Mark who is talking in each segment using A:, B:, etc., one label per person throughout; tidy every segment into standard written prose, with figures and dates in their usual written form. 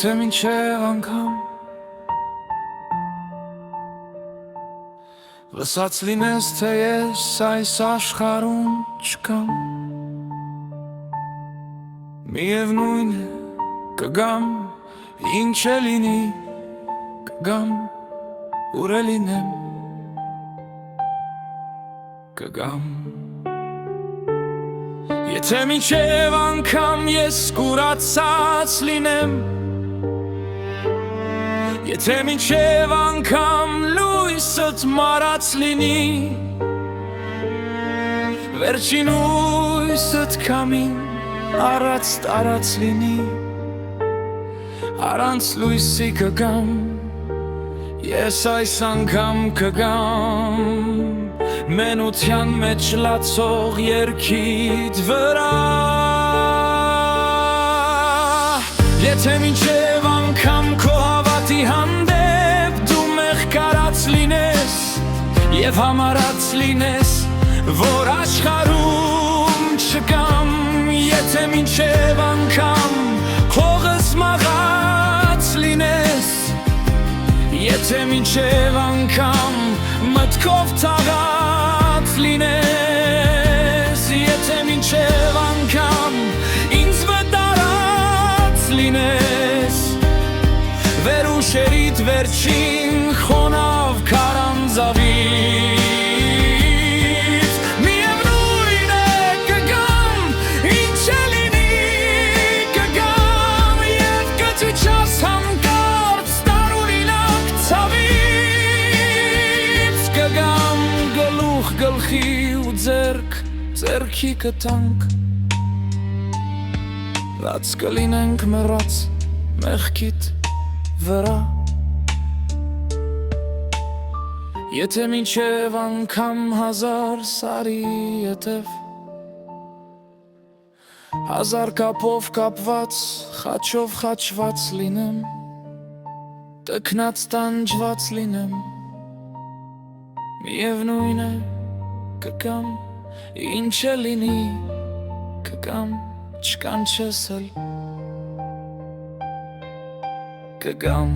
A: Եթե մինչև անգամ լսած լինես, թե ես այս աշխարհում չկամ, միևնույն է կգամ, ինչ է լինի կգամ, ուր է լինեմ կգամ։ Եթե մինչև անգամ ես կուրացած լինեմ, եթե մինչև անգամ լույսդ մարած լինի, վերջին հույսդ քամին առած տարած լինի, առանց լույսի կգամ, ես այս անգամ կգամ, մենության մեջ լացող երգիդ վրա։ Եթե մինչև անգամ քո հավատի հանդեպ դու մեղքարած լինես և համարած լինես, որ աշխարհում չկամ, եթե մինչև անգամ հողս մաղած լինես, եթե մինչև անգամ մտքով թաղած լինես, եթե մինչև անգամ ինձ վտարած լինես, վերուշերիդ վերջին խոնավ քարանձավից, միևնույն է կգամ, ինչ է լինի կգամ, և կճիչաս հանկարծ տարօրինակ ցավից, կգամ գլուխ գլխի ու ձեռք ձեռքի կտանք, լաց կլինենք մեռած մեղքիդ վրա։ Եթե մինչև անգամ հազար սարի ետև, հազար կապով կապված, խաչով խաչված լինեմ, տքնած տանջված լինեմ, միևնույն է կգամ, ինչ է լինի կգամ, չկանչես էլ կգամ,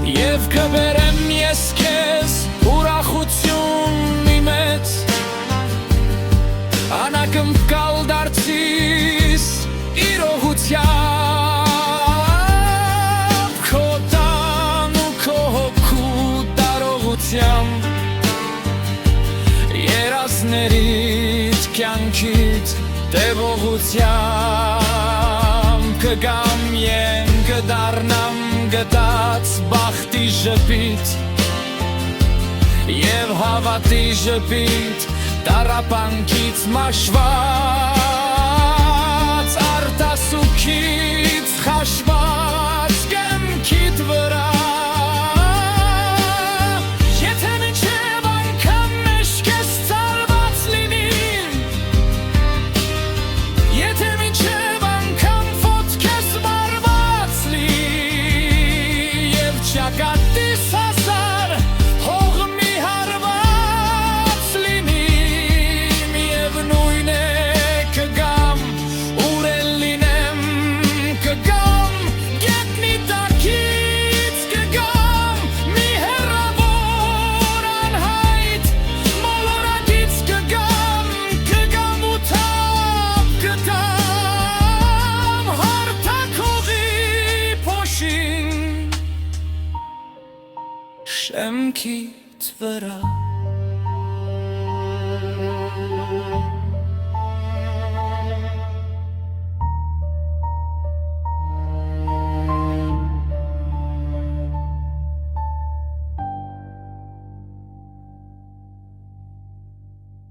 A: և կբերեմ ես քեզ ուրախություն մի մեծ, անակնկալ դարձիս իրողությամբ, քո տան ու քո հոգու տարողությամբ, երազներիդ կյանքիդ տևողությամբ, կգամ եմ կդառնամ գտած բախտի ժպիտ և հավատի ժպիտ, տառապանքից մաշված, արտասուքից խաշված կյանքիդ վրա։ Եթե մինչև անգամ մեջքես ցալված լինի, եթե մինչև անգամ ոտքես մարված լինի, և ճակատիս հազար հող մի հարված լինի, միևնույն է կգամ, ուր էլ լինեմ կգամ, գետնի տակից կգամ, մի հեռավոր անհայտ մոլորակից կգամ, կգամ ու թափ կտամ հարթակ հողի փոշին շեմքիդ վրա։